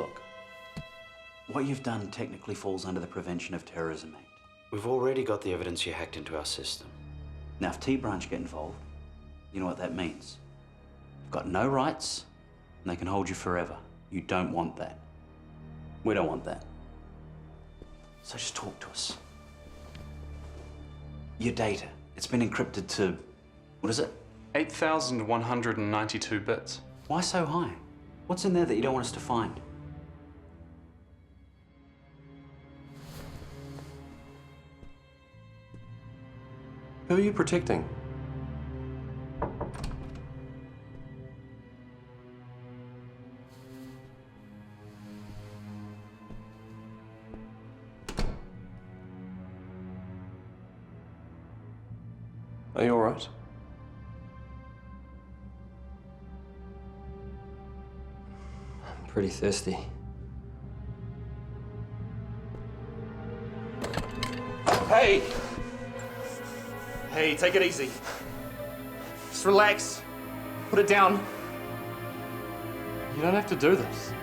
Look, what you've done technically falls under the Prevention of Terrorism Act. We've already got the evidence you hacked into our system. Now, if T-Branch get involved, you know what that means. You've got no rights, and they can hold you forever. You don't want that. We don't want that. So just talk to us. Your data, it's been encrypted to, what is it? 8,192 bits. Why so high? What's in there that you don't want us to find? Who are you protecting? Are you all right? I'm pretty thirsty. Hey! Hey, take it easy. Just relax. Put it down. You don't have to do this.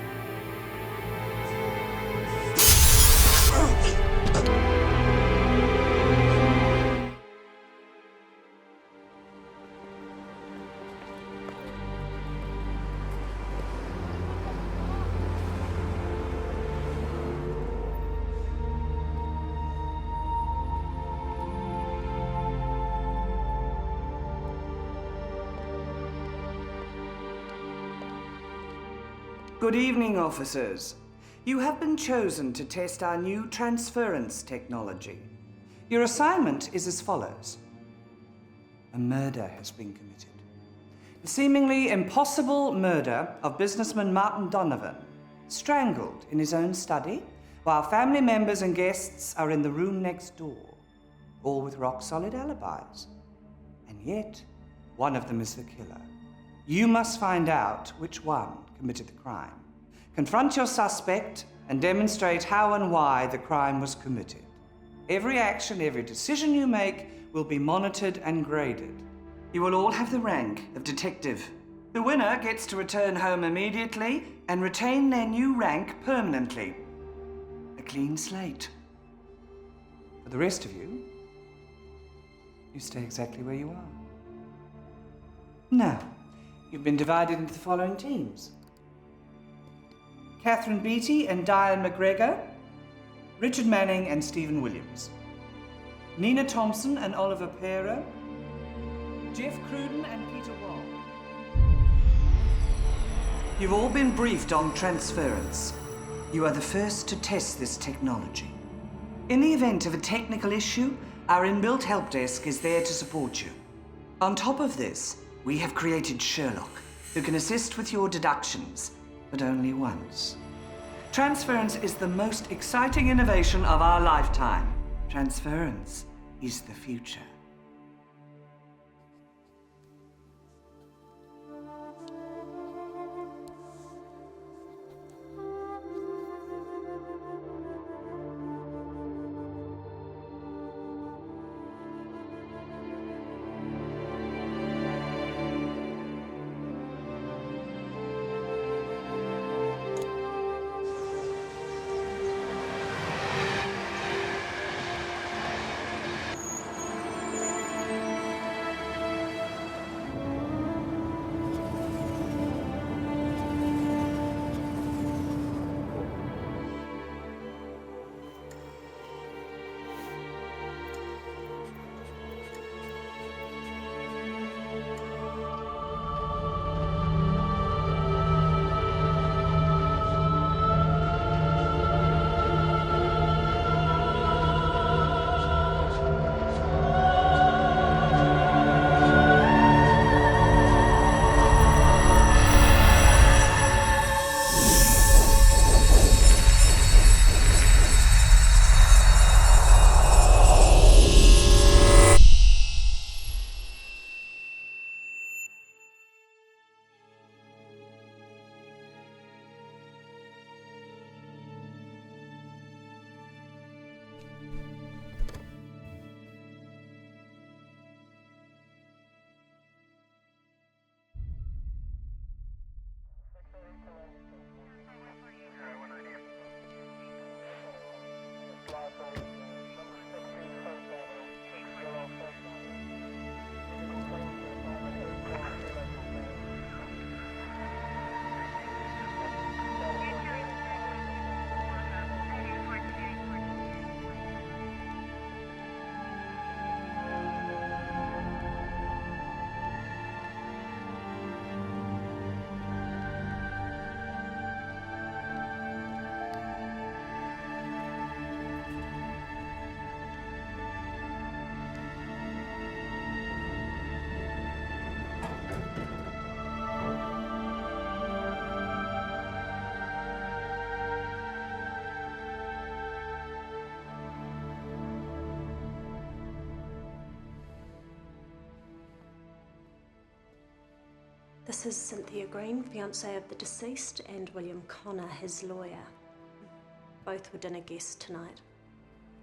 Good evening, officers. You have been chosen to test our new transference technology. Your assignment is as follows. A murder has been committed. The seemingly impossible murder of businessman Martin Donovan, strangled in his own study, while family members and guests are in the room next door, all with rock-solid alibis. And yet, one of them is the killer. You must find out which one committed the crime. Confront your suspect and demonstrate how and why the crime was committed. Every action, every decision you make will be monitored and graded. You will all have the rank of detective. The winner gets to return home immediately and retain their new rank permanently. A clean slate. For the rest of you, you stay exactly where you are. Now, you've been divided into the following teams. Catherine Beattie and Diane McGregor, Richard Manning and Stephen Williams, Nina Thompson and Oliver Pera, Jeff Cruden and Peter Wall. You've all been briefed on transference. You are the first to test this technology. In the event of a technical issue, our inbuilt help desk is there to support you. On top of this, we have created Sherlock, who can assist with your deductions, but only once. Transference is the most exciting innovation of our lifetime. Transference is the future. This is Cynthia Green, fiancée of the deceased, and William Connor, his lawyer. Both were dinner guests tonight.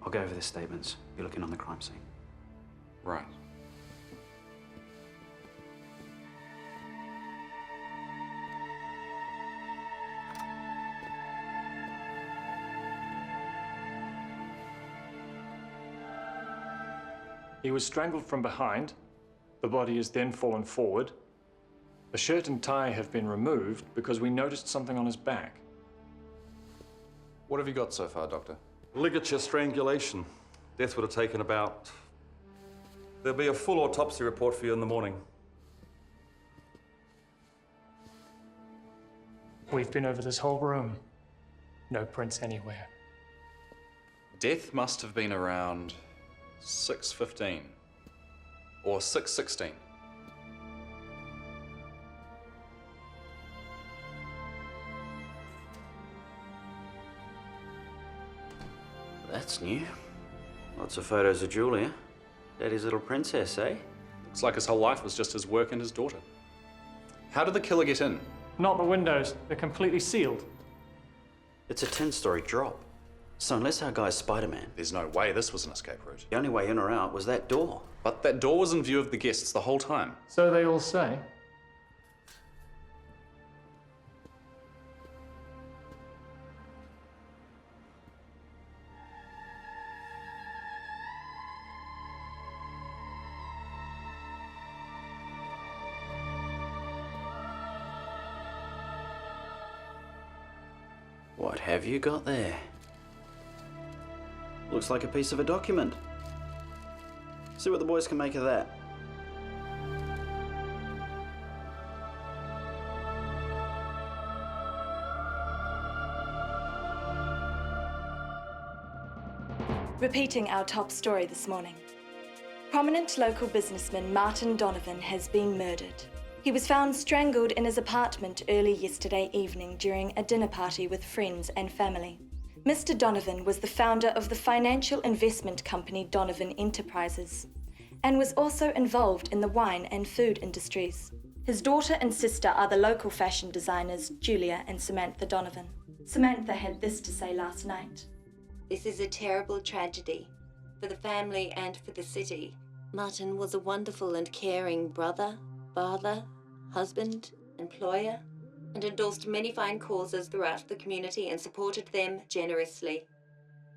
I'll go over the statements. You're looking on the crime scene. Right. He was strangled from behind. The body has then fallen forward. The shirt and tie have been removed because we noticed something on his back. What have you got so far, Doctor? Ligature strangulation. Death would have taken about... There'll be a full autopsy report for you in the morning. We've been over this whole room. No prints anywhere. Death must have been around 6:15 or 6:16. That's new. Lots of photos of Julia. Daddy's little princess, eh? Looks like his whole life was just his work and his daughter. How did the killer get in? Not the windows. They're completely sealed. It's a 10-story drop. So unless our guy's Spider-Man, There's no way this was an escape route. the only way in or out was that door. But that door was in view of the guests the whole time. So they all say. What have you got there? Looks like a piece of a document. See what the boys can make of that. Repeating our top story this morning. Prominent local businessman Martin Donovan has been murdered. He was found strangled in his apartment early yesterday evening during a dinner party with friends and family. Mr. Donovan was the founder of the financial investment company Donovan Enterprises and was also involved in the wine and food industries. His daughter and sister are the local fashion designers Julia and Samantha Donovan. Samantha had this to say last night. This is a terrible tragedy for the family and for the city. Martin was a wonderful and caring brother, father, husband, employer, and endorsed many fine causes throughout the community and supported them generously.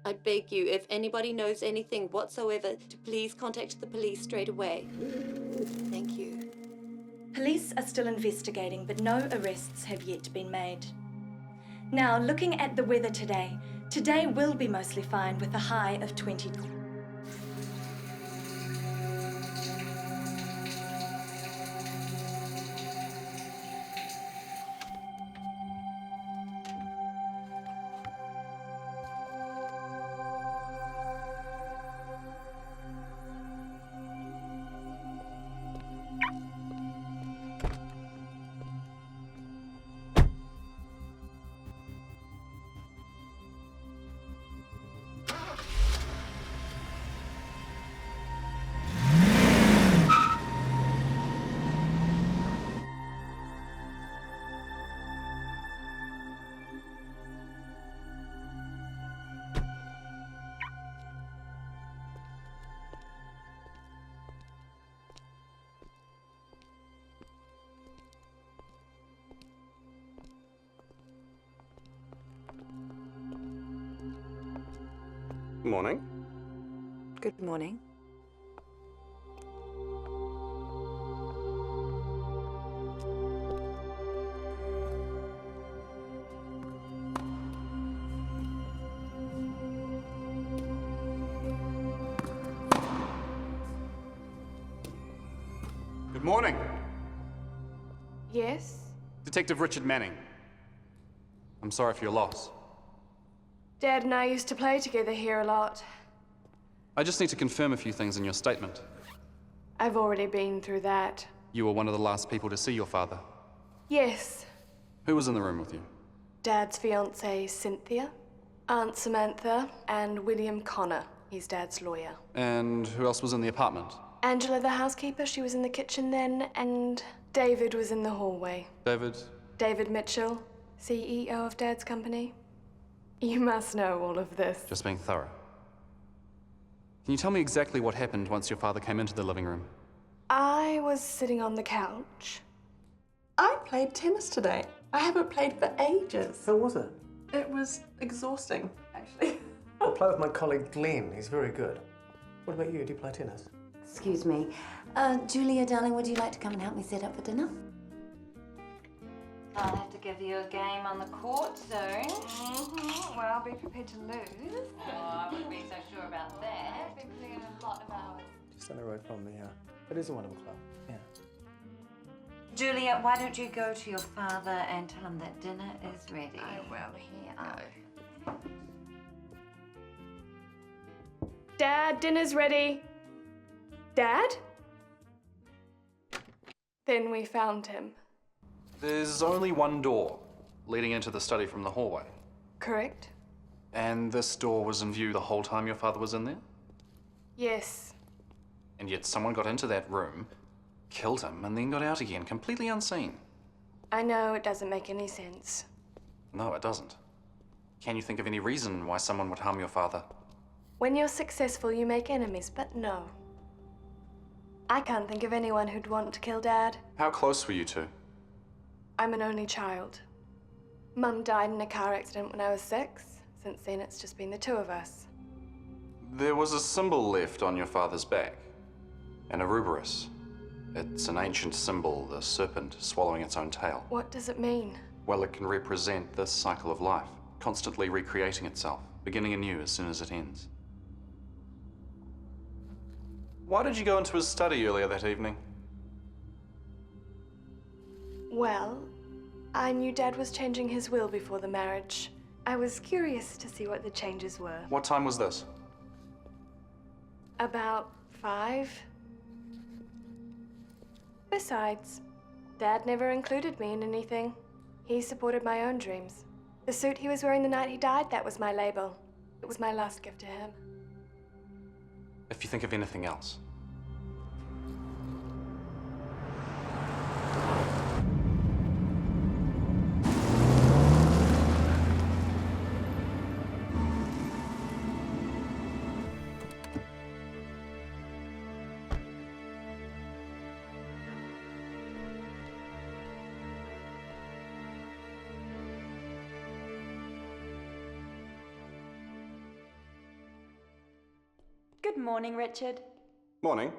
I beg you, if anybody knows anything whatsoever, to please contact the police straight away. Thank you. Police are still investigating, but no arrests have yet been made. Now, looking at the weather today will be mostly fine with a high of 20. Morning. Good morning. Good morning. Yes? Detective Richard Manning. I'm sorry for your loss. Dad and I used to play together here a lot. I just need to confirm a few things in your statement. I've already been through that. You were one of the last people to see your father. Yes. Who was in the room with you? Dad's fiancée, Cynthia, Aunt Samantha, and William Connor. He's Dad's lawyer. And who else was in the apartment? Angela, the housekeeper, she was in the kitchen then, and David was in the hallway. David? David Mitchell, CEO of Dad's company. You must know all of this. Just being thorough. Can you tell me exactly what happened once your father came into the living room? I was sitting on the couch. I played tennis today. I haven't played for ages. How was it? It was exhausting, actually. I'll play with my colleague Glenn. He's very good. What about you? Do you play tennis? Excuse me. Julia, darling, would you like to come and help me set up for dinner? I'll have to give you a game on the court soon. Well, be prepared to lose. Oh, I wouldn't be so sure about that. I've been putting in a lot of hours. Just down the road from me, yeah. It is a wonderful club, yeah. Julia, why don't you go to your father and tell him that dinner is ready? I will. Here Oh. go. Dad, dinner's ready. Dad? Then we found him. There's only one door leading into the study from the hallway. Correct? And this door was in view the whole time your father was in there? Yes. And yet someone got into that room, killed him, and then got out again, completely unseen. I know it doesn't make any sense. No, it doesn't. Can you think of any reason why someone would harm your father? When you're successful, you make enemies, but no. I can't think of anyone who'd want to kill Dad. How close were you two? I'm an only child. Mum died in a car accident when I was 6. Since then, it's just been the two of us. There was a symbol left on your father's back. An Ouroboros. It's an ancient symbol, the serpent swallowing its own tail. What does it mean? Well, it can represent this cycle of life, constantly recreating itself, beginning anew as soon as it ends. Why did you go into his study earlier that evening? Well, I knew Dad was changing his will before the marriage. I was curious to see what the changes were. What time was this? About 5. Besides, Dad never included me in anything. He supported my own dreams. The suit he was wearing the night he died, that was my label. It was my last gift to him. If you think of anything else. Good morning, Richard. Morning.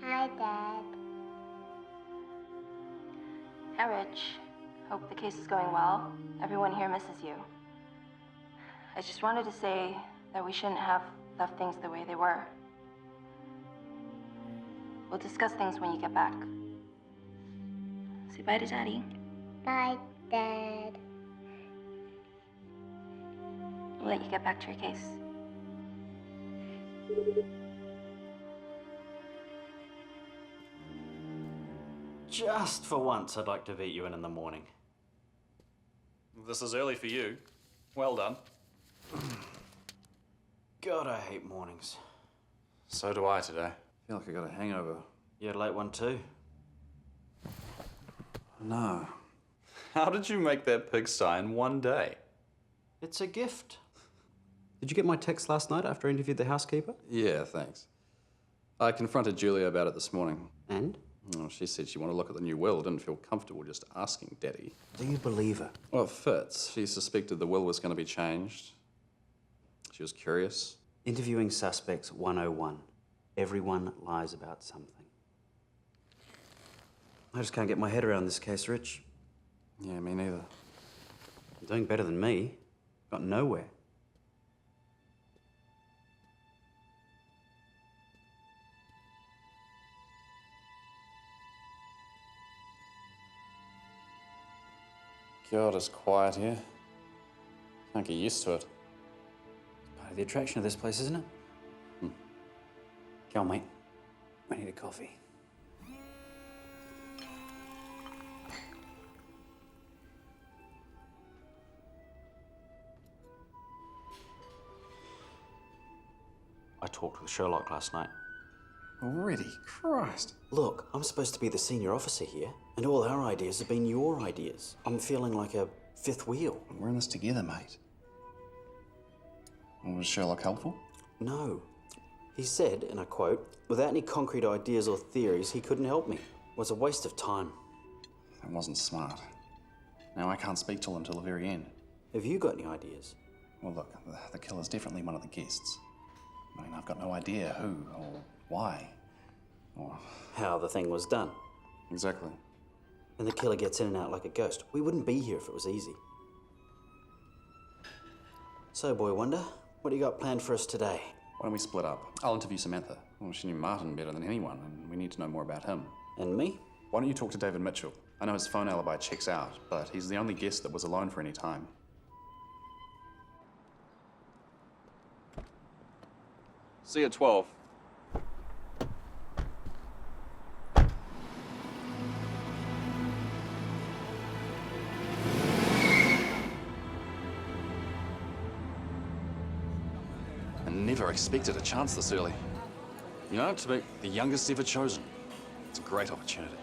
Hi, Dad. Hi, Rich. Hope the case is going well. Everyone here misses you. I just wanted to say that we shouldn't have left things the way they were. We'll discuss things when you get back. Say bye to Daddy. Bye, Dad. We'll let you get back to your case. Just for once, I'd like to beat you in the morning. This is early for you. Well done. God, I hate mornings. So do I today. I feel like I got a hangover. You had a late one too? No. How did you make that pigsty in one day? It's a gift. Did you get my text last night after I interviewed the housekeeper? Yeah, thanks. I confronted Julia about it this morning. And? Oh, she said she wanted to look at the new will, didn't feel comfortable just asking Daddy. Do you believe her? Well, it fits. She suspected the will was going to be changed. She was curious. Interviewing suspects 101. Everyone lies about something. I just can't get my head around this case, Rich. Yeah, me neither. You're doing better than me. Got nowhere. God, it's quiet here. Can't get used to it. Part of the attraction of this place, isn't it? Come on, mate. I need a coffee. I talked with Sherlock last night. Already? Christ. Look, I'm supposed to be the senior officer here, and all our ideas have been your ideas. I'm feeling like a fifth wheel. We're in this together, mate. Was Sherlock helpful? No. He said, and I quote, "Without any concrete ideas or theories, he couldn't help me. It was a waste of time." That wasn't smart. Now I can't speak to him until the very end. Have you got any ideas? Well, look, the killer's definitely one of the guests. I mean, I've got no idea who or why or how the thing was done. Exactly. And the killer gets in and out like a ghost. We wouldn't be here if it was easy. So, Boy Wonder, what do you got planned for us today? Why don't we split up? I'll interview Samantha. Well, she knew Martin better than anyone, and we need to know more about him. And me? Why don't you talk to David Mitchell? I know his phone alibi checks out, but he's the only guest that was alone for any time. See you at 12. I never expected a chance this early. You know, to be the youngest ever chosen. It's a great opportunity.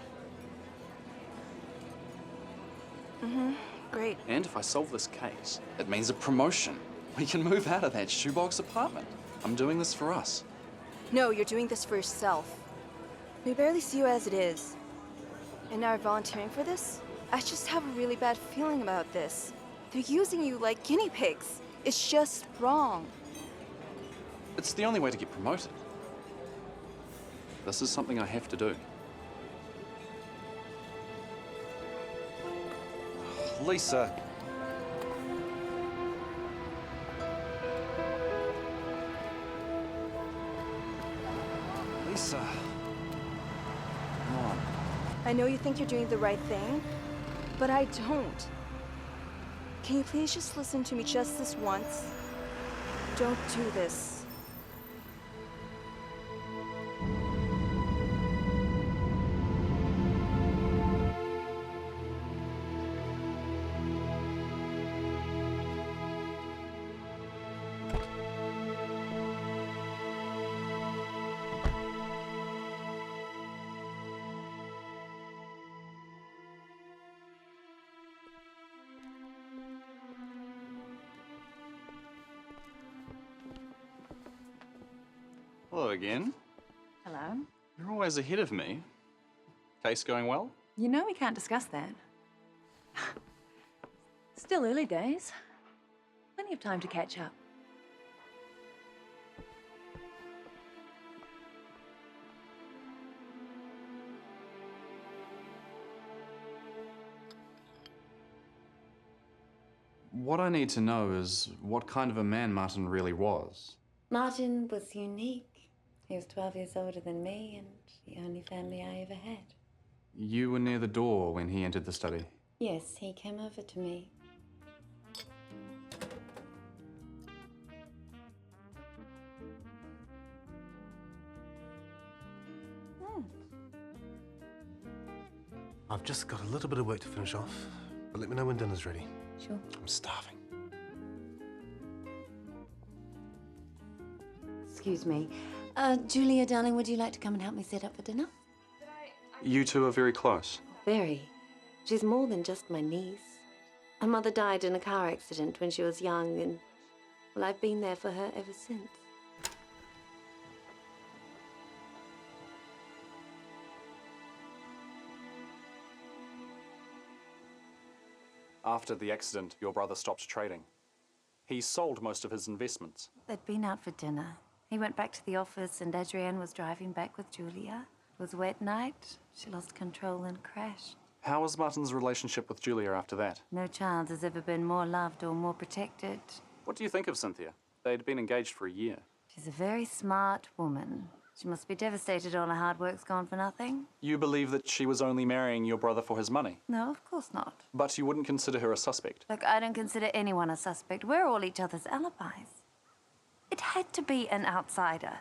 Great. And if I solve this case, it means a promotion. We can move out of that shoebox apartment. I'm doing this for us. No, you're doing this for yourself. We barely see you as it is. And now you're volunteering for this? I just have a really bad feeling about this. They're using you like guinea pigs. It's just wrong. It's the only way to get promoted. This is something I have to do. Lisa. Lisa. Come on. I know you think you're doing the right thing, but I don't. Can you please just listen to me just this once? Don't do this. Hello again. Hello. You're always ahead of me. Case going well? You know we can't discuss that. Still early days. Plenty of time to catch up. What I need to know is what kind of a man Martin really was. Martin was unique. He was 12 years older than me and the only family I ever had. You were near the door when he entered the study. Yes, he came over to me. I've just got a little bit of work to finish off, but let me know when dinner's ready. Sure. I'm starving. Excuse me. Julia, darling, would you like to come and help me set up for dinner? You two are very close. Very. She's more than just my niece. Her mother died in a car accident when she was young, and, well, I've been there for her ever since. After the accident, your brother stopped trading. He sold most of his investments. They'd been out for dinner. He went back to the office and Adrienne was driving back with Julia. It was a wet night. She lost control and crashed. How was Martin's relationship with Julia after that? No child has ever been more loved or more protected. What do you think of Cynthia? They'd been engaged for a year. She's a very smart woman. She must be devastated all her hard work's gone for nothing. You believe that she was only marrying your brother for his money? No, of course not. But you wouldn't consider her a suspect? Look, I don't consider anyone a suspect. We're all each other's alibis. It had to be an outsider.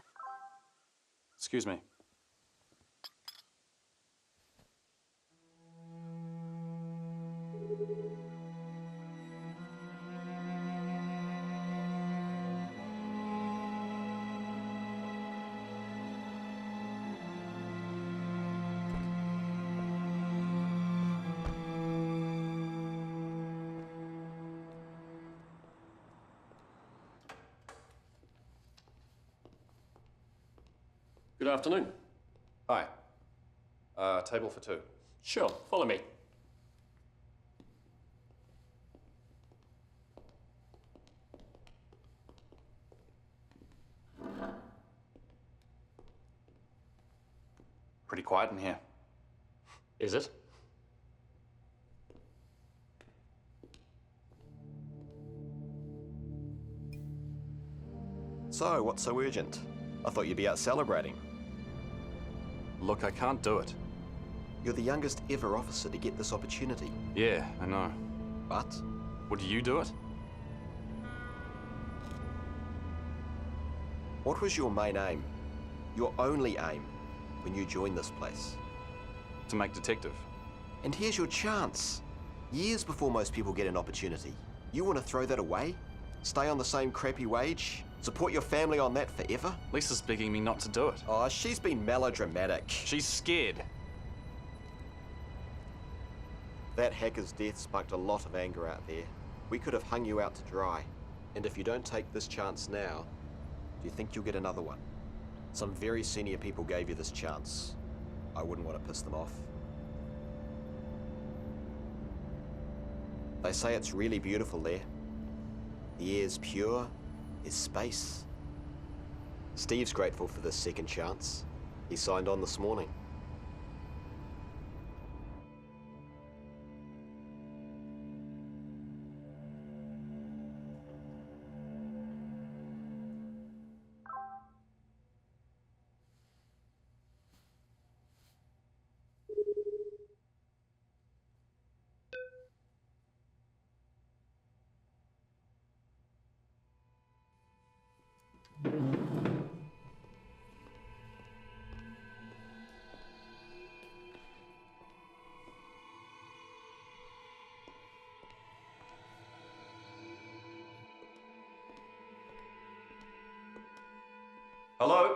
Excuse me. Good afternoon. Hi. Table for two. Sure, follow me. Pretty quiet in here. Is it? So, what's so urgent? I thought you'd be out celebrating. Look, I can't do it. You're the youngest ever officer to get this opportunity. Yeah, I know. But? Would you do it? What was your main aim? Your only aim when you joined this place? To make detective. And here's your chance. Years before most people get an opportunity. You want to throw that away? Stay on the same crappy wage? Support your family on that forever? Lisa's begging me not to do it. Oh, she's been melodramatic. She's scared. That hacker's death sparked a lot of anger out there. We could have hung you out to dry. And if you don't take this chance now, do you think you'll get another one? Some very senior people gave you this chance. I wouldn't want to piss them off. They say it's really beautiful there. The air's pure, there's space. Steve's grateful for this second chance. He signed on this morning. Hello?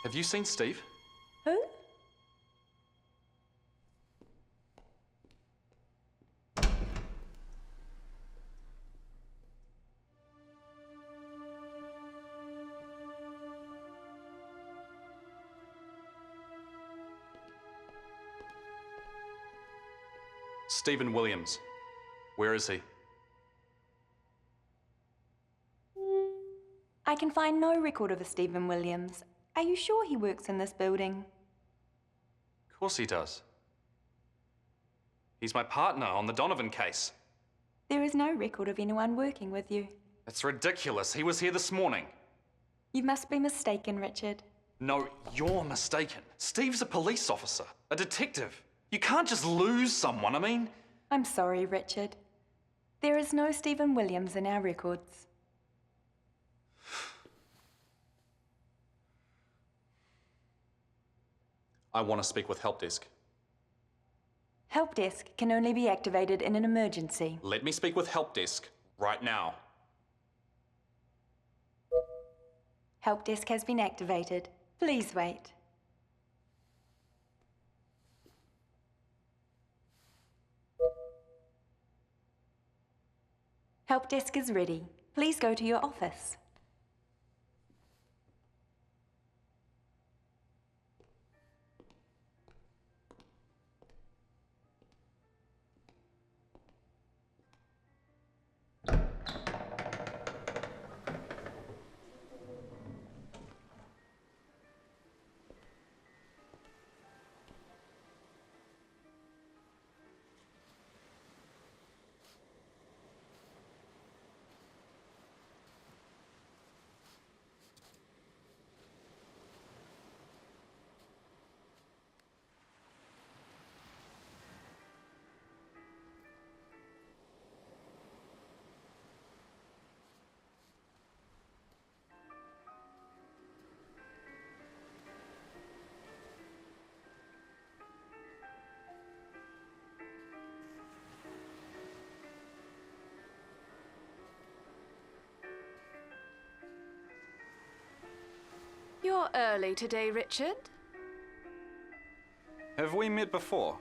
Have you seen Steve? Who? Stephen Williams. Where is he? I can find no record of a Stephen Williams. Are you sure he works in this building? Of course he does. He's my partner on the Donovan case. There is no record of anyone working with you. That's ridiculous. He was here this morning. You must be mistaken, Richard. No, you're mistaken. Steve's a police officer, a detective. You can't just lose someone, I mean... I'm sorry, Richard. There is no Stephen Williams in our records. I want to speak with Help Desk. Help desk can only be activated in an emergency. Let me speak with Help Desk right now. Help desk has been activated. Please wait. Help desk is ready. Please go to your office. You're early today, Richard. Have we met before?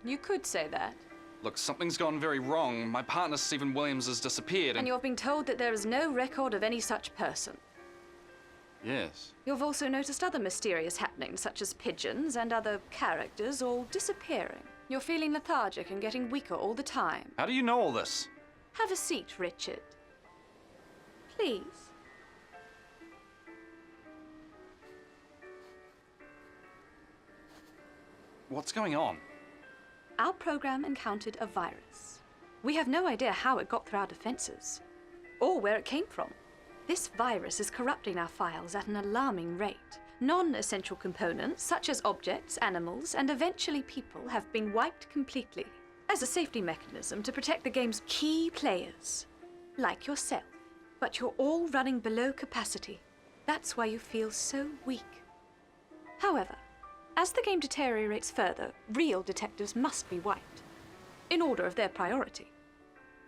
You could say that. Look, something's gone very wrong. My partner, Stephen Williams, has disappeared And you're being told that there is no record of any such person. Yes. You've also noticed other mysterious happenings, such as pigeons and other characters all disappearing. You're feeling lethargic and getting weaker all the time. How do you know all this? Have a seat, Richard. Please. What's going on? Our program encountered a virus. We have no idea how it got through our defenses, or where it came from. This virus is corrupting our files at an alarming rate. Non-essential components, such as objects, animals, and eventually people, have been wiped completely as a safety mechanism to protect the game's key players, like yourself. But you're all running below capacity. That's why you feel so weak. However, as the game deteriorates further, real detectives must be wiped, in order of their priority.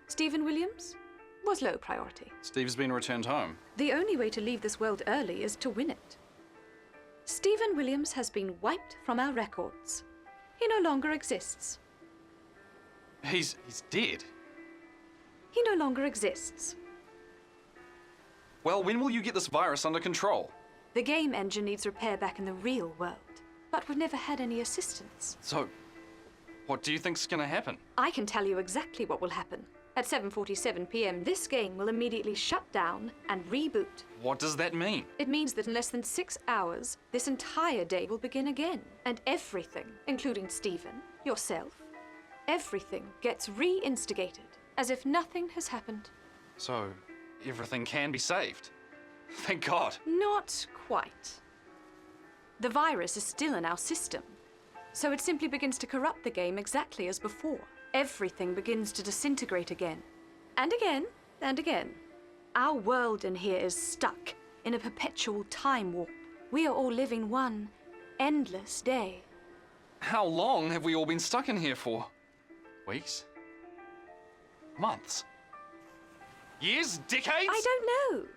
Stephen Williams was low priority. Steve's been returned home. The only way to leave this world early is to win it. Stephen Williams has been wiped from our records. He no longer exists. He's dead. He no longer exists. Well, when will you get this virus under control? The game engine needs repair back in the real world, but we've never had any assistance. So, what do you think's gonna happen? I can tell you exactly what will happen. At 7:47 p.m., this game will immediately shut down and reboot. What does that mean? It means that in less than 6 hours, this entire day will begin again. And everything, including Stephen, yourself, everything gets re-instigated, as if nothing has happened. So, everything can be saved. Thank God. Not quite. The virus is still in our system, so it simply begins to corrupt the game exactly as before. Everything begins to disintegrate again. And again, and again. Our world in here is stuck in a perpetual time warp. We are all living one endless day. How long have we all been stuck in here for? Weeks? Months? Years? Decades? I don't know.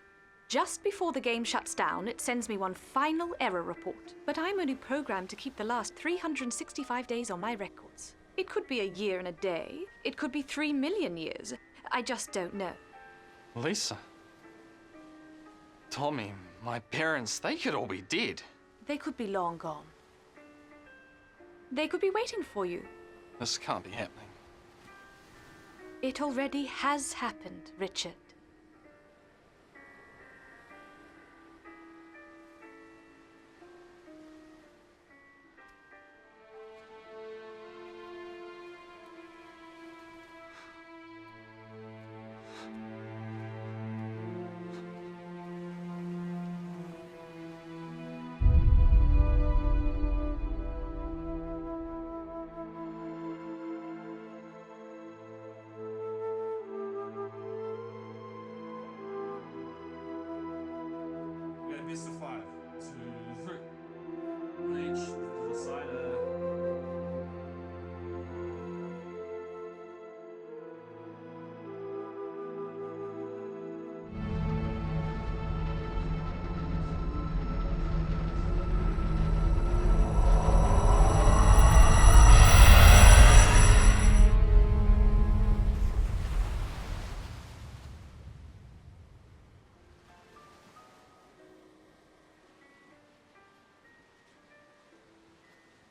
Just before the game shuts down, it sends me one final error report. But I'm only programmed to keep the last 365 days on my records. It could be a year and a day. It could be 3 million years. I just don't know. Lisa. Tommy, my parents, they could all be dead. They could be long gone. They could be waiting for you. This can't be happening. It already has happened, Richard.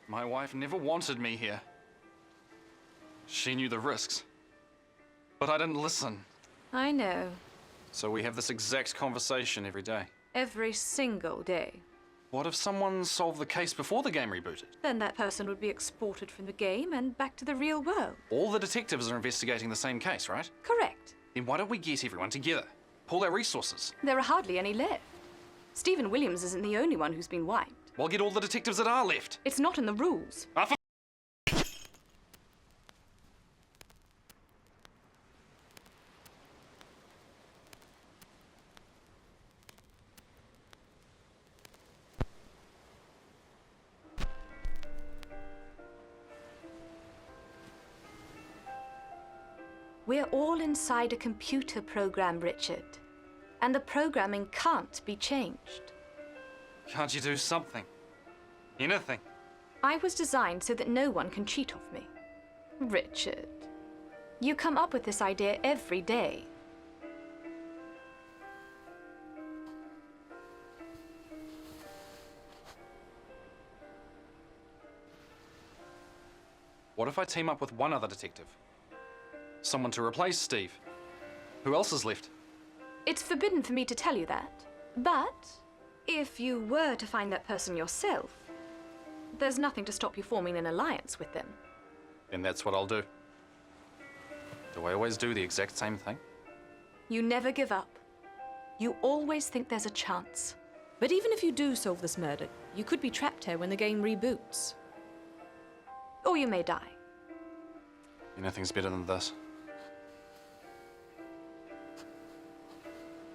My wife never wanted me here. She knew the risks. But I didn't listen. I know. So we have this exact conversation every day. Every single day. What if someone solved the case before the game rebooted? Then that person would be exported from the game and back to the real world. All the detectives are investigating the same case, right? Correct. Then why don't we get everyone together? Pool our resources. There are hardly any left. Stephen Williams isn't the only one who's been wiped. Well, get all the detectives that are left. It's not in the rules. We're all inside a computer program, Richard. And the programming can't be changed. Can't you do something? Anything? I was designed so that no one can cheat off me. Richard, you come up with this idea every day. What if I team up with one other detective? Someone to replace Steve. Who else is left? It's forbidden for me to tell you that. But if you were to find that person yourself, there's nothing to stop you forming an alliance with them. Then that's what I'll do. Do I always do the exact same thing? You never give up. You always think there's a chance. But even if you do solve this murder, you could be trapped here when the game reboots. Or you may die. Anything's better than this.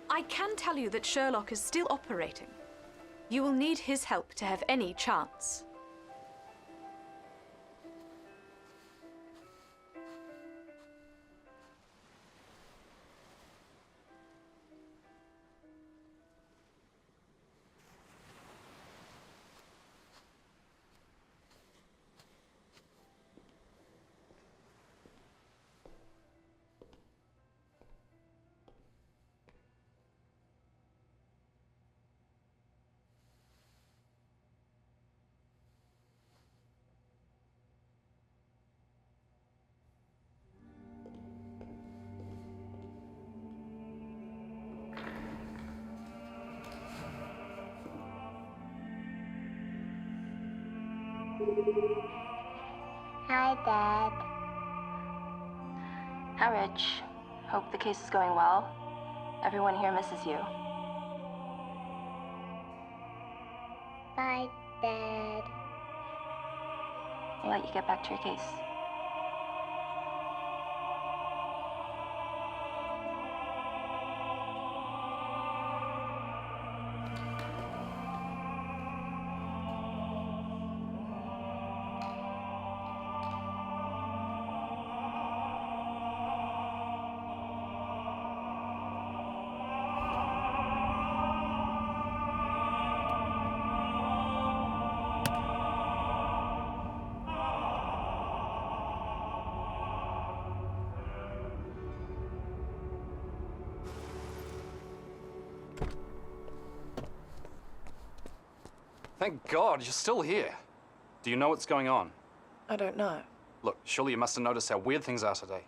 I can tell you that Sherlock is still operating. You will need his help to have any chance. Hi, Dad. Hi, Rich. Hope the case is going well. Everyone here misses you. Bye, Dad. I'll let you get back to your case. Thank God, you're still here. Do you know what's going on? I don't know. Look, surely you must have noticed how weird things are today.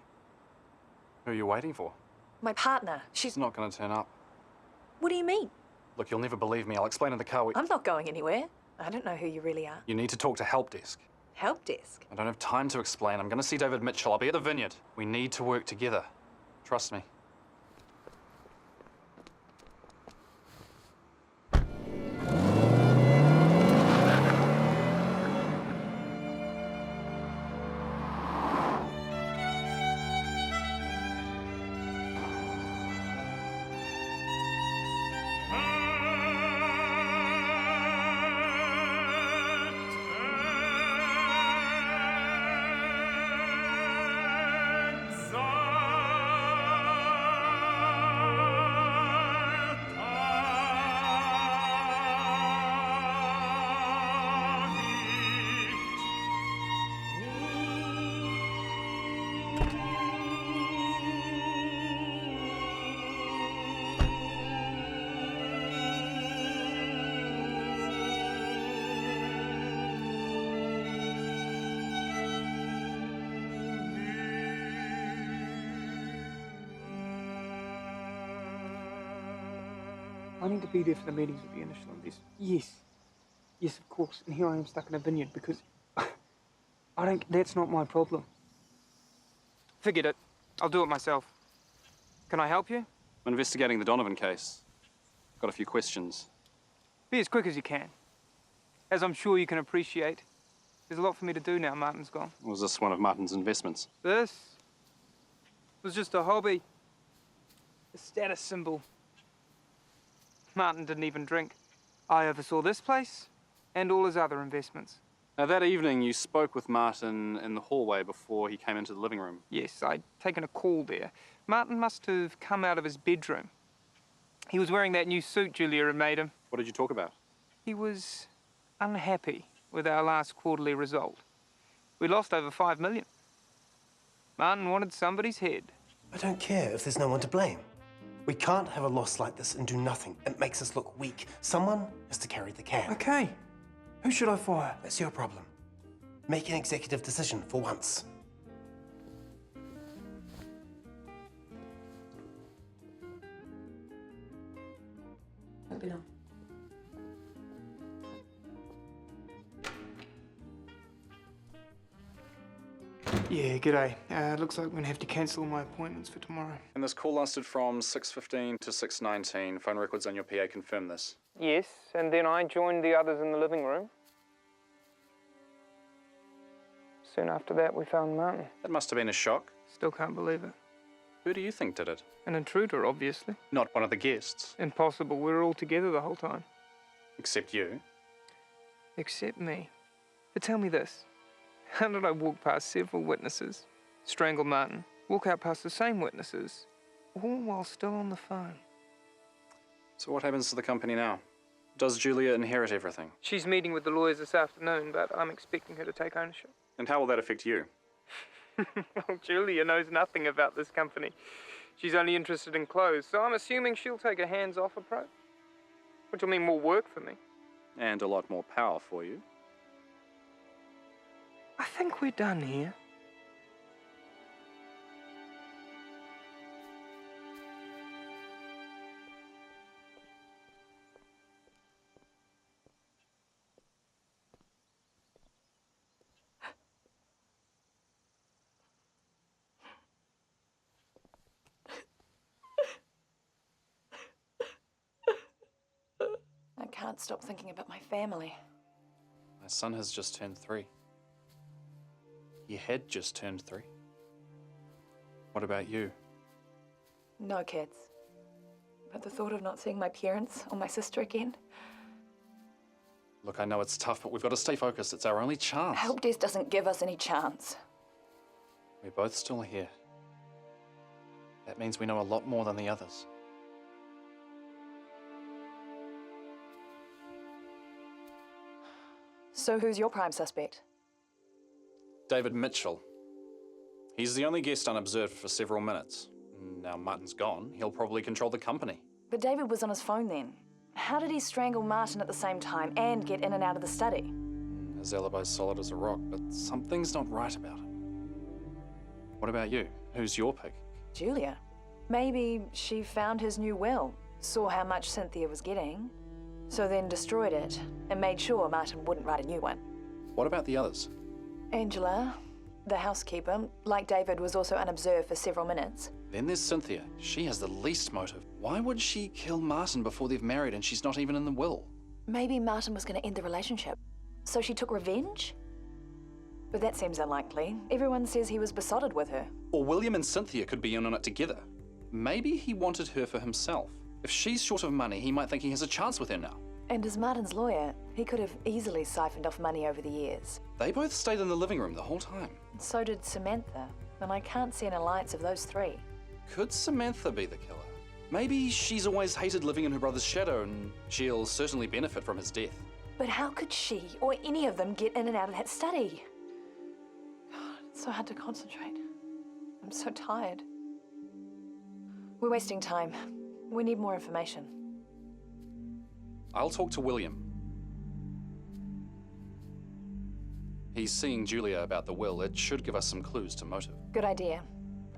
Who are you waiting for? My partner, she's not going to turn up. What do you mean? Look, you'll never believe me. I'll explain in the car. I'm not going anywhere. I don't know who you really are. You need to talk to Help Desk. Help Desk? I don't have time to explain. I'm going to see David Mitchell. I'll be at the vineyard. We need to work together. Trust me. I need to be there for the meetings with the initial investors. Yes. Yes, of course. And here I am stuck in a vineyard because that's not my problem. Forget it. I'll do it myself. Can I help you? I'm investigating the Donovan case. Got a few questions. Be as quick as you can. As I'm sure you can appreciate, there's a lot for me to do now Martin's gone. Was this one of Martin's investments? This was just a hobby. A status symbol. Martin didn't even drink. I oversaw this place and all his other investments. Now, that evening you spoke with Martin in the hallway before he came into the living room. Yes, I'd taken a call there. Martin must have come out of his bedroom. He was wearing that new suit Julia had made him. What did you talk about? He was unhappy with our last quarterly result. We lost over 5 million. Martin wanted somebody's head. I don't care if there's no one to blame. We can't have a loss like this and do nothing. It makes us look weak. Someone has to carry the can. Okay. Who should I fire? That's your problem. Make an executive decision for once. Won't be long. Yeah, g'day. Looks like I'm gonna have to cancel all my appointments for tomorrow. And this call lasted from 6:15 to 6:19. Phone records on your PA confirm this. Yes, and then I joined the others in the living room. Soon after that, we found Martin. That must have been a shock. Still can't believe it. Who do you think did it? An intruder, obviously. Not one of the guests. Impossible. We were all together the whole time. Except you. Except me. But tell me this. How did I walk past several witnesses, strangle Martin, walk out past the same witnesses, all while still on the phone? So what happens to the company now? Does Julia inherit everything? She's meeting with the lawyers this afternoon, but I'm expecting her to take ownership. And how will that affect you? Well, Julia knows nothing about this company. She's only interested in clothes, so I'm assuming she'll take a hands-off approach. Which will mean more work for me. And a lot more power for you. I think we're done here. I can't stop thinking about my family. My son has just turned 3. You had just turned 3. What about you? No kids. But the thought of not seeing my parents or my sister again. Look, I know it's tough, but we've got to stay focused. It's our only chance. Help Desk doesn't give us any chance. We're both still here. That means we know a lot more than the others. So who's your prime suspect? David Mitchell. He's the only guest unobserved for several minutes. Now Martin's gone, he'll probably control the company. But David was on his phone then. How did he strangle Martin at the same time and get in and out of the study? His alibi's solid as a rock, but something's not right about it. What about you? Who's your pick? Julia. Maybe she found his new will, saw how much Cynthia was getting, so then destroyed it and made sure Martin wouldn't write a new one. What about the others? Angela, the housekeeper, like David, was also unobserved for several minutes. Then there's Cynthia. She has the least motive. Why would she kill Martin before they've married and she's not even in the will? Maybe Martin was going to end the relationship, so she took revenge? But that seems unlikely. Everyone says he was besotted with her. Or William and Cynthia could be in on it together. Maybe he wanted her for himself. If she's short of money, he might think he has a chance with her now. And as Martin's lawyer, he could have easily siphoned off money over the years. They both stayed in the living room the whole time. So did Samantha, and I can't see an alliance of those three. Could Samantha be the killer? Maybe she's always hated living in her brother's shadow and she'll certainly benefit from his death. But how could she or any of them get in and out of that study? God, it's so hard to concentrate. I'm so tired. We're wasting time. We need more information. I'll talk to William. He's seeing Julia about the will. It should give us some clues to motive. Good idea.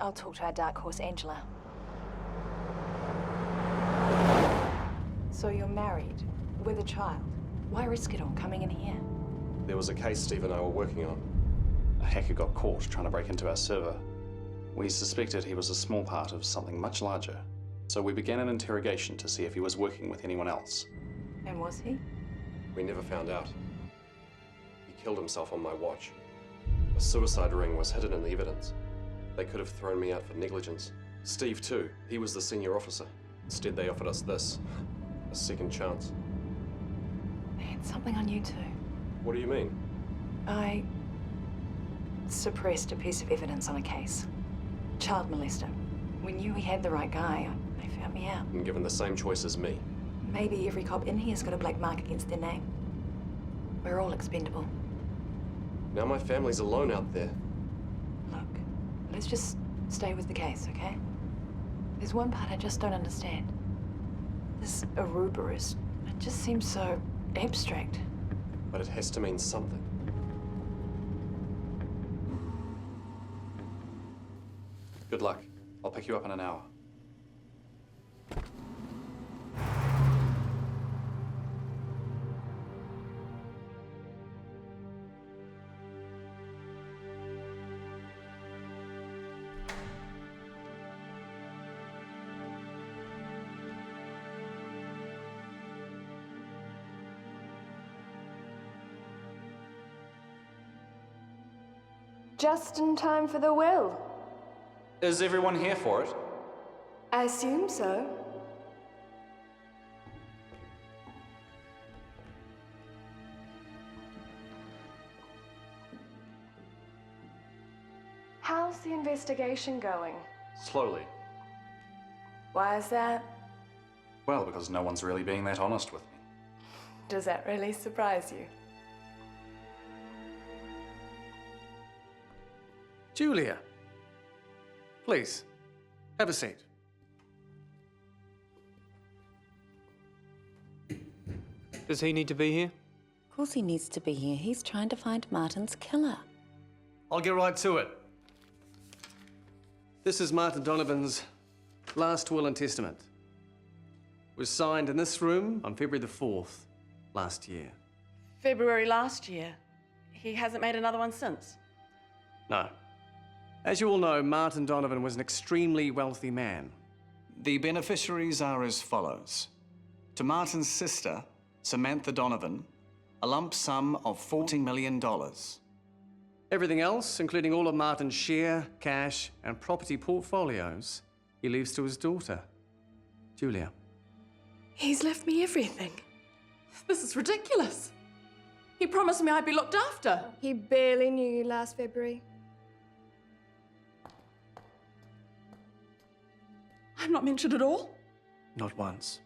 I'll talk to our dark horse, Angela. So you're married, with a child. Why risk it all coming in here? There was a case Steve and I were working on. A hacker got caught trying to break into our server. We suspected he was a small part of something much larger. So we began an interrogation to see if he was working with anyone else. And was he? We never found out. He killed himself on my watch. A suicide ring was hidden in the evidence. They could have thrown me out for negligence. Steve too. He was the senior officer. Instead, they offered us this. A second chance. They had something on you too. What do you mean? I suppressed a piece of evidence on a case. Child molester. We knew we had the right guy. They found me out. And given the same choice as me. Maybe every cop in here's got a black mark against their name. We're all expendable. Now my family's alone out there. Look, let's just stay with the case, okay? There's one part I just don't understand. This Ouroboros, it just seems so abstract. But it has to mean something. Good luck. I'll pick you up in an hour. Just in time for the will. Is everyone here for it? I assume so. How's the investigation going? Slowly. Why is that? Well, because no one's really being that honest with me. Does that really surprise you? Julia, please, have a seat. Does he need to be here? Of course he needs to be here. He's trying to find Martin's killer. I'll get right to it. This is Martin Donovan's last will and testament. It was signed in this room on February the 4th last year. February last year. He hasn't made another one since. No. As you all know, Martin Donovan was an extremely wealthy man. The beneficiaries are as follows. To Martin's sister, Samantha Donovan, a lump sum of $40 million. Everything else, including all of Martin's share, cash, and property portfolios, he leaves to his daughter, Julia. He's left me everything. This is ridiculous. He promised me I'd be looked after. He barely knew you last February. I'm not mentioned at all. Not once.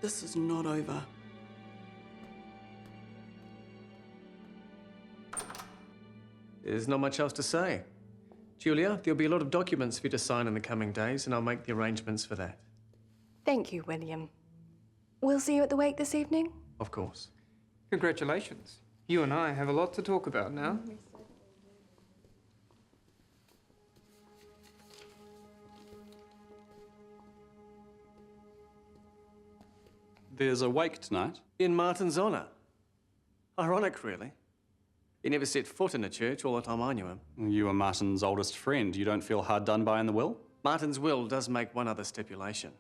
This is not over. There's not much else to say. Julia, there'll be a lot of documents for you to sign in the coming days, and I'll make the arrangements for that. Thank you, William. We'll see you at the wake this evening? Of course. Congratulations. You and I have a lot to talk about now. There's a wake tonight. In Martin's honor. Ironic, really. He never set foot in a church all the time I knew him. You were Martin's oldest friend. You don't feel hard done by in the will? Martin's will does make one other stipulation.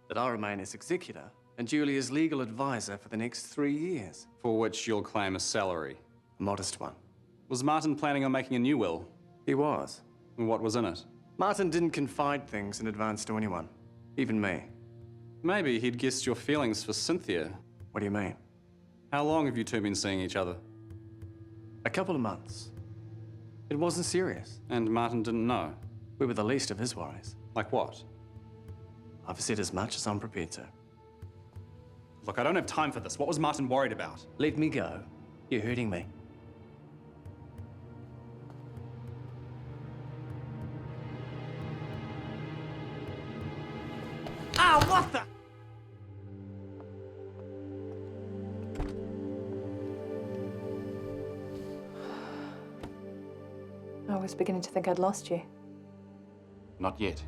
That I remain his executor and Julia's legal advisor for the next 3 years. For which you'll claim a salary. A modest one. Was Martin planning on making a new will? He was. And what was in it? Martin didn't confide things in advance to anyone. Even me. Maybe he'd guessed your feelings for Cynthia. What do you mean? How long have you two been seeing each other? A couple of months. It wasn't serious. And Martin didn't know? We were the least of his worries. Like what? I've said as much as I'm prepared to. Look, I don't have time for this. What was Martin worried about? Let me go. You're hurting me. Ah, what the? was beginning to think I'd lost you. Not yet.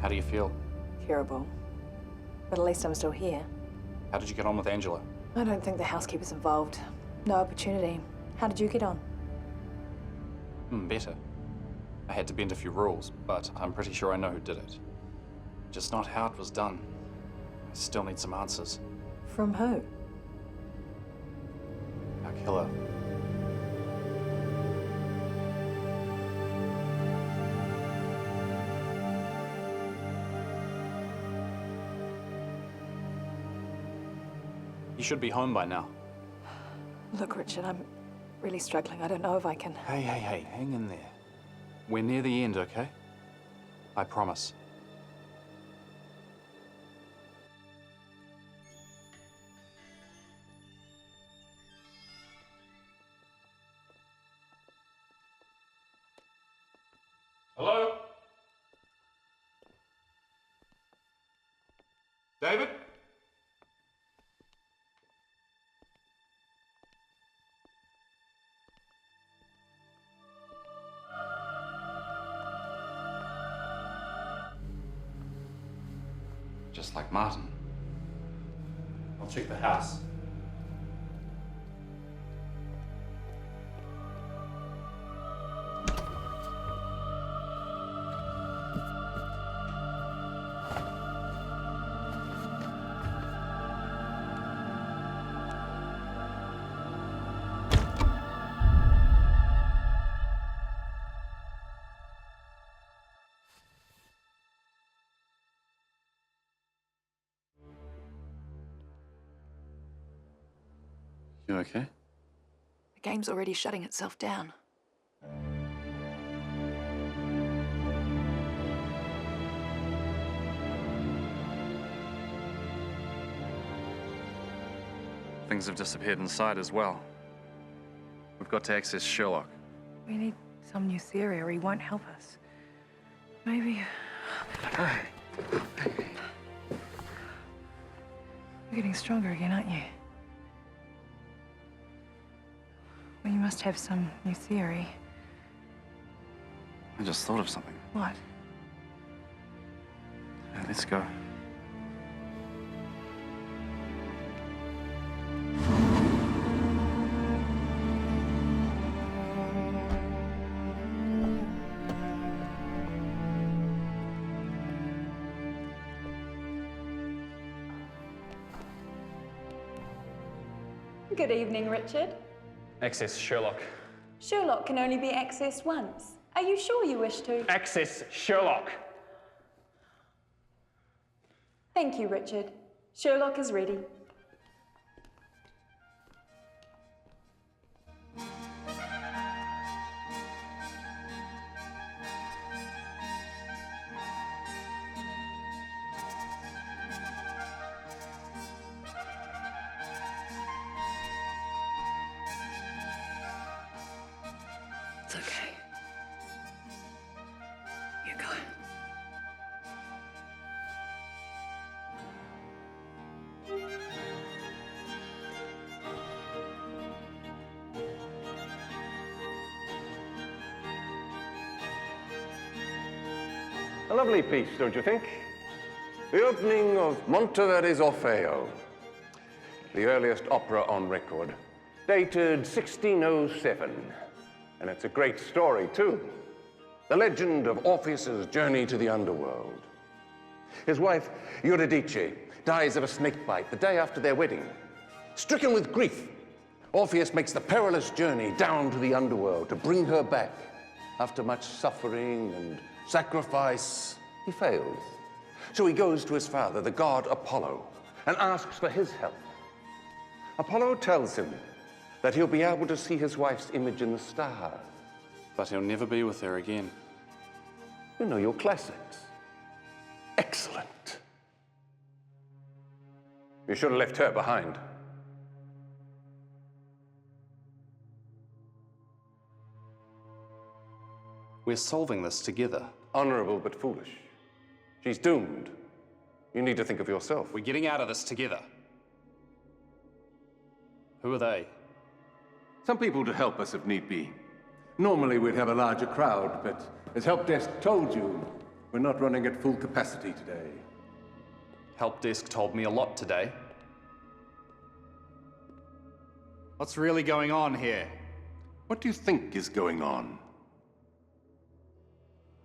How do you feel? Terrible. But at least I'm still here. How did you get on with Angela? I don't think the housekeeper's involved. No opportunity. How did you get on? Better. I had to bend a few rules, but I'm pretty sure I know who did it. Just not how it was done. I still need some answers. From who? Our killer. You should be home by now. Look, Richard, I'm really struggling. I don't know if I can... Hey, hang in there. We're near the end, okay? I promise. Hello? David? Just like Martin. I'll check the house. You okay? The game's already shutting itself down. Things have disappeared inside as well. We've got to access Sherlock. We need some new theory or he won't help us. Maybe... You're getting stronger again, aren't you? Well, you must have some new theory. I just thought of something. What? Let's go. Good evening, Richard. Access Sherlock. Sherlock can only be accessed once. Are you sure you wish to? Access Sherlock. Thank you, Richard. Sherlock is ready. It's okay. You go. A lovely piece, don't you think? The opening of Monteverdis Orfeo, the earliest opera on record, dated 1607. And it's a great story, too. The legend of Orpheus's journey to the underworld. His wife, Eurydice, dies of a snake bite the day after their wedding. Stricken with grief, Orpheus makes the perilous journey down to the underworld to bring her back. After much suffering and sacrifice, he fails. So he goes to his father, the god Apollo, and asks for his help. Apollo tells him that he'll be able to see his wife's image in the stars. But he'll never be with her again. You know your classics. Excellent. You should have left her behind. We're solving this together. Honorable but foolish. She's doomed. You need to think of yourself. We're getting out of this together. Who are they? Some people to help us if need be. Normally we'd have a larger crowd, but as Help Desk told you, we're not running at full capacity today. Help Desk told me a lot today. What's really going on here? What do you think is going on?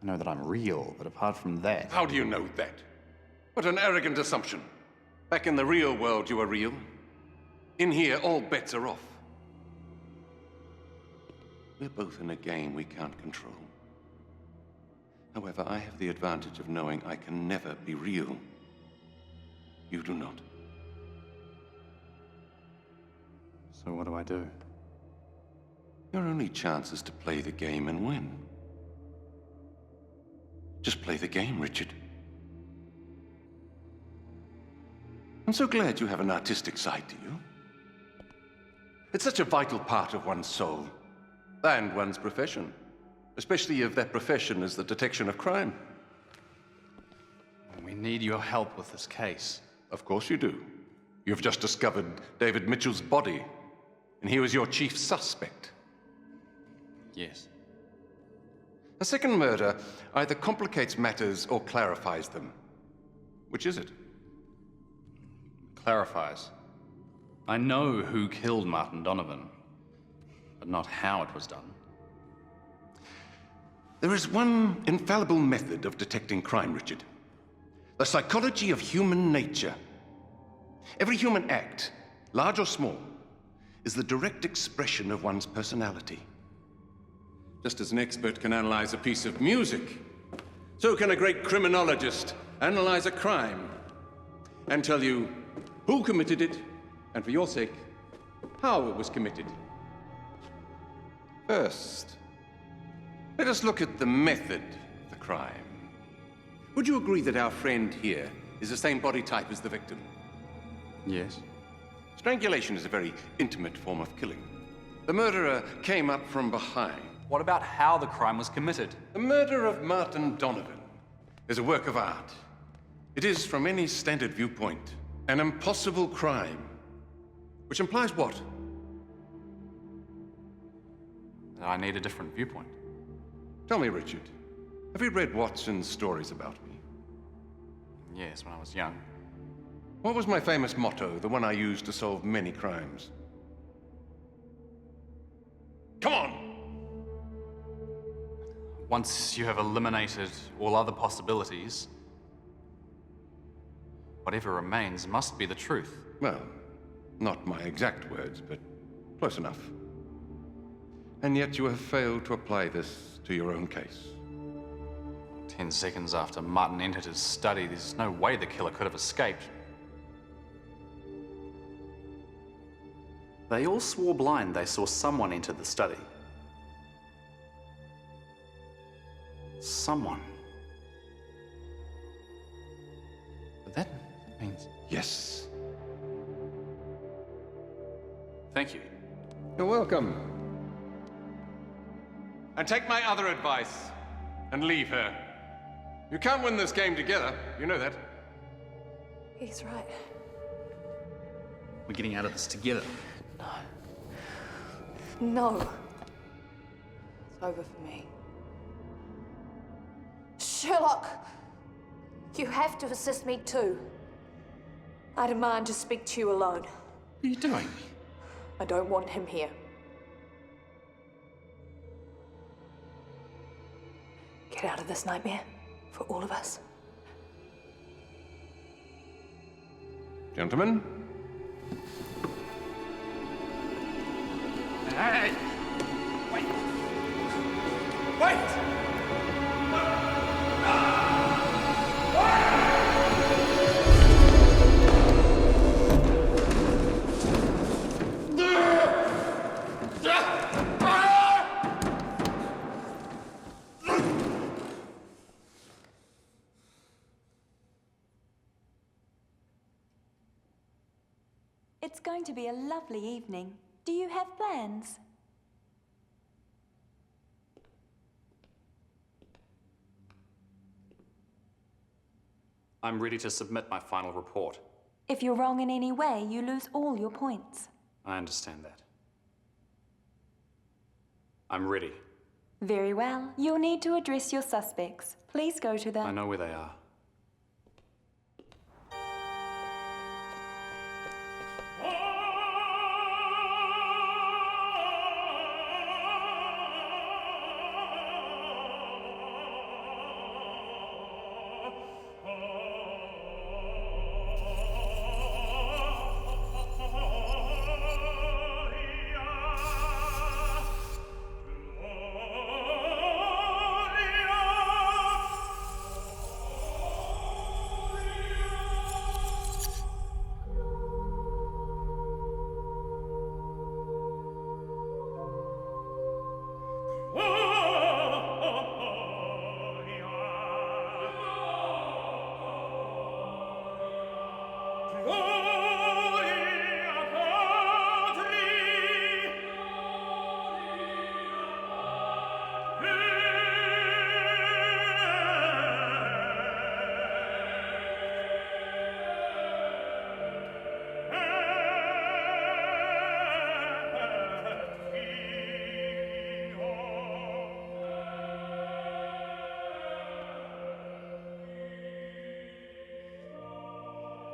I know that I'm real, but apart from that... How do you know that? What an arrogant assumption. Back in the real world, you were real. In here, all bets are off. We're both in a game we can't control. However, I have the advantage of knowing I can never be real. You do not. So what do I do? Your only chance is to play the game and win. Just play the game, Richard. I'm so glad you have an artistic side to you. It's such a vital part of one's soul and one's profession, especially if that profession is the detection of crime. We need your help with this case. Of course you do. You've just discovered David Mitchell's body, and he was your chief suspect. Yes. A second murder either complicates matters or clarifies them. Which is it? Clarifies. I know who killed Martin Donovan, but not how it was done. There is one infallible method of detecting crime, Richard. The psychology of human nature. Every human act, large or small, is the direct expression of one's personality. Just as an expert can analyze a piece of music, so can a great criminologist analyze a crime and tell you who committed it, and for your sake, how it was committed. First, let us look at the method of the crime. Would you agree that our friend here is the same body type as the victim? Yes. Strangulation is a very intimate form of killing. The murderer came up from behind. What about how the crime was committed? The murder of Martin Donovan is a work of art. It is, from any standard viewpoint, an impossible crime. Which implies what? That I need a different viewpoint. Tell me, Richard, have you read Watson's stories about me? Yes, when I was young. What was my famous motto, the one I used to solve many crimes? Come on! Once you have eliminated all other possibilities, whatever remains must be the truth. Well, not my exact words, but close enough. And yet you have failed to apply this to your own case. 10 seconds after Martin entered his study, there's no way the killer could have escaped. They all swore blind they saw someone enter the study. Someone. But that means... Yes. Thank you. You're welcome. And take my other advice and leave her. You can't win this game together, you know that. He's right. We're getting out of this together. No. It's over for me. Sherlock! You have to assist me too. I demand to speak to you alone. What are you doing? I don't want him here. Get out of this nightmare for all of us. Gentlemen? Hey! Wait! Wait! It's going to be a lovely evening. Do you have plans? I'm ready to submit my final report. If you're wrong in any way, you lose all your points. I understand that. I'm ready. Very well. You'll need to address your suspects. Please go to the... I know where they are.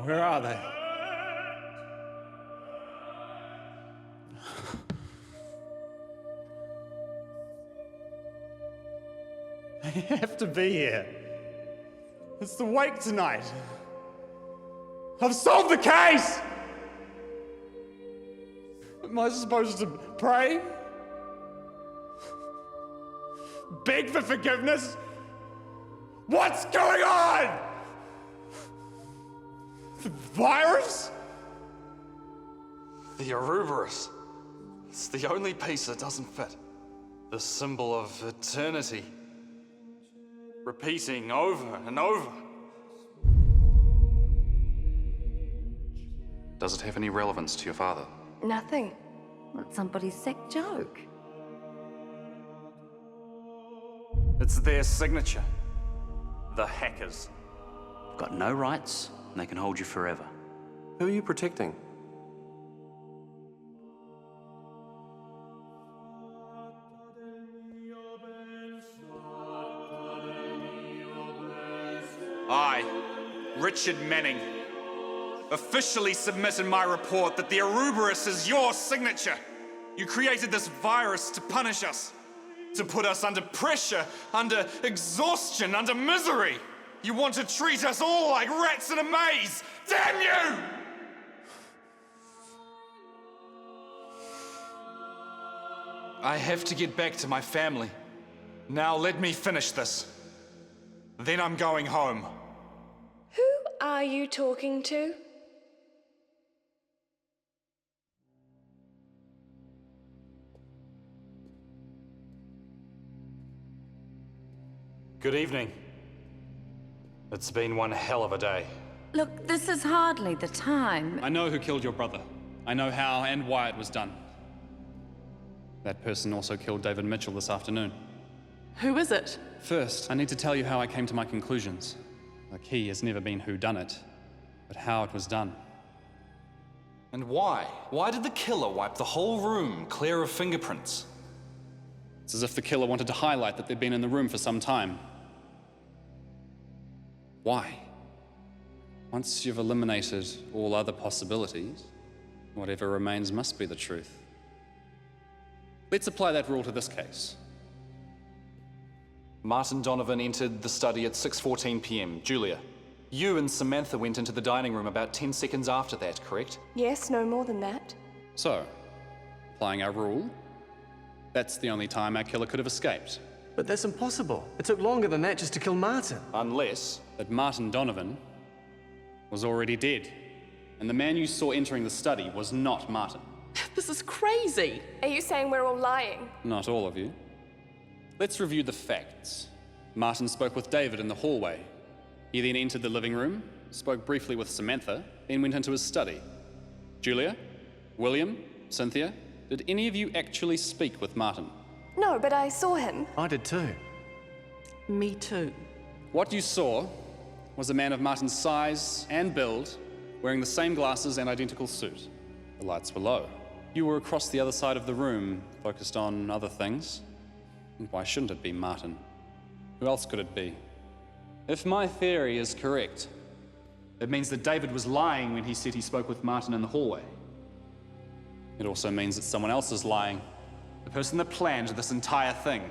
Where are they? They have to be here. It's the wake tonight. I've solved the case! Am I supposed to pray? Beg for forgiveness? What's going on? The virus? The Ouroboros. It's the only piece that doesn't fit. The symbol of eternity. Repeating over and over. Does it have any relevance to your father? Nothing. Well, somebody's sick joke. It's their signature. The hackers. You've got no rights, and they can hold you forever. Who are you protecting? I, Richard Manning, officially submit in my report that the Ouroboros is your signature. You created this virus to punish us, to put us under pressure, under exhaustion, under misery. You want to treat us all like rats in a maze. Damn you! I have to get back to my family. Now let me finish this. Then I'm going home. Who are you talking to? Good evening. It's been one hell of a day. Look, this is hardly the time. I know who killed your brother. I know how and why it was done. That person also killed David Mitchell this afternoon. Who is it? First, I need to tell you how I came to my conclusions. The key has never been who done it, but how it was done. And why? Why did the killer wipe the whole room clear of fingerprints? It's as if the killer wanted to highlight that they'd been in the room for some time. Why? Once you've eliminated all other possibilities, whatever remains must be the truth. Let's apply that rule to this case. Martin Donovan entered the study at 6:14 p.m. Julia, you and Samantha went into the dining room about 10 seconds after that, correct? Yes, no more than that. So, applying our rule, that's the only time our killer could have escaped. But that's impossible. It took longer than that just to kill Martin. Unless that Martin Donovan was already dead, and the man you saw entering the study was not Martin. This is crazy. Are you saying we're all lying? Not all of you. Let's review the facts. Martin spoke with David in the hallway. He then entered the living room, spoke briefly with Samantha, then went into his study. Julia, William, Cynthia, did any of you actually speak with Martin? No, but I saw him. I did too. Me too. What you saw was a man of Martin's size and build, wearing the same glasses and identical suit. The lights were low. You were across the other side of the room, focused on other things. Why shouldn't it be Martin? Who else could it be? If my theory is correct, it means that David was lying when he said he spoke with Martin in the hallway. It also means that someone else is lying. The person that planned this entire thing.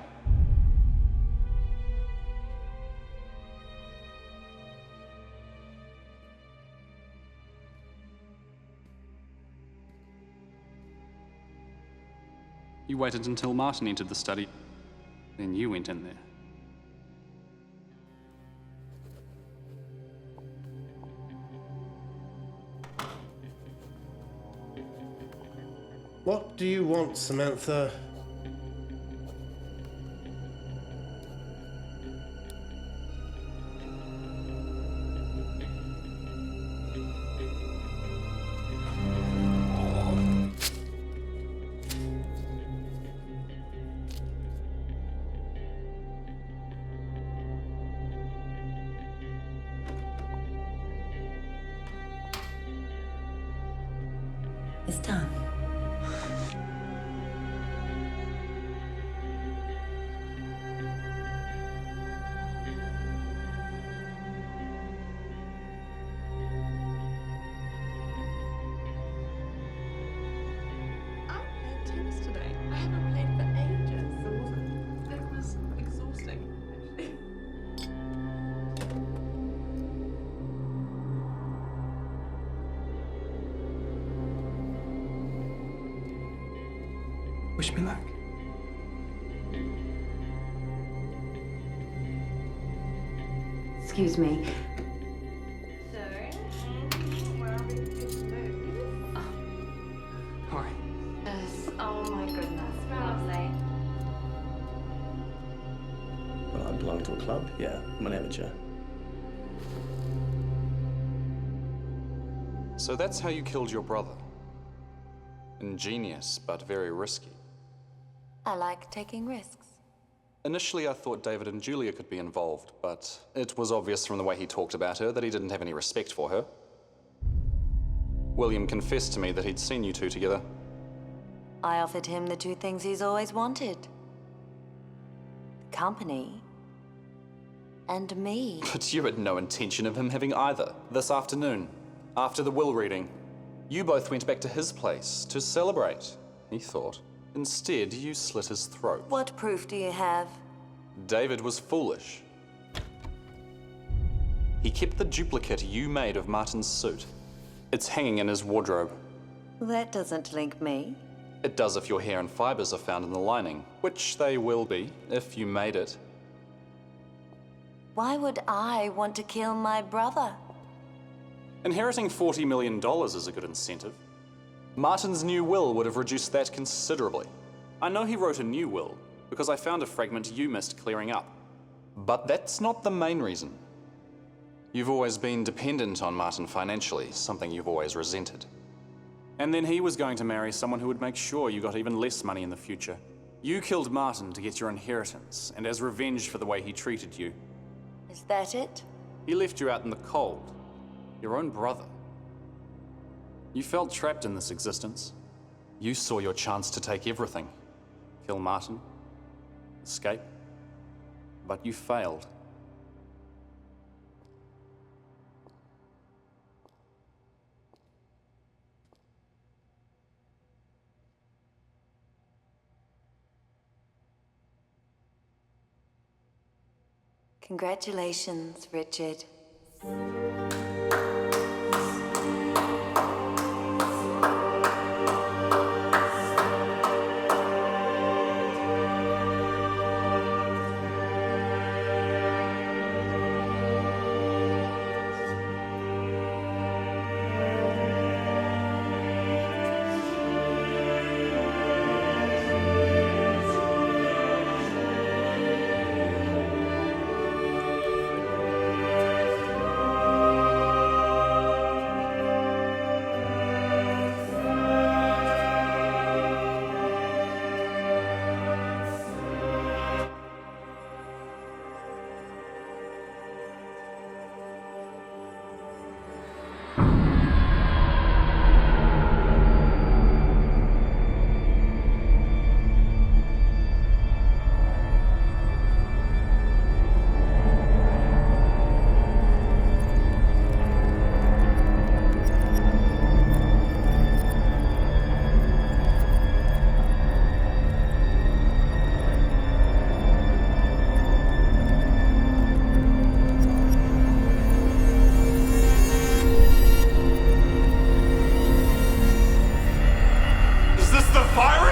You waited until Martin entered the study, then you went in there. What do you want, Samantha? It's done. Tennis today. I haven't played for ages. It was exhausting, actually. Wish me luck. Excuse me. Hi. Yes. Oh my goodness. Lovely. Well, I belong to a club. Yeah, I'm an amateur. So that's how you killed your brother. Ingenious, but very risky. I like taking risks. Initially, I thought David and Julia could be involved, but it was obvious from the way he talked about her that he didn't have any respect for her. William confessed to me that he'd seen you two together. I offered him the two things he's always wanted. Company. And me. But you had no intention of him having either. This afternoon, after the will reading, you both went back to his place to celebrate, he thought. Instead, you slit his throat. What proof do you have? David was foolish. He kept the duplicate you made of Martin's suit. It's hanging in his wardrobe. That doesn't link me. It does if your hair and fibers are found in the lining, which they will be if you made it. Why would I want to kill my brother? Inheriting $40 million is a good incentive. Martin's new will would have reduced that considerably. I know he wrote a new will because I found a fragment you missed clearing up. But that's not the main reason. You've always been dependent on Martin financially, something you've always resented. And then he was going to marry someone who would make sure you got even less money in the future. You killed Martin to get your inheritance, and as revenge for the way he treated you. Is that it? He left you out in the cold. Your own brother. You felt trapped in this existence. You saw your chance to take everything. Kill Martin. Escape. But you failed. Congratulations, Richard. virus?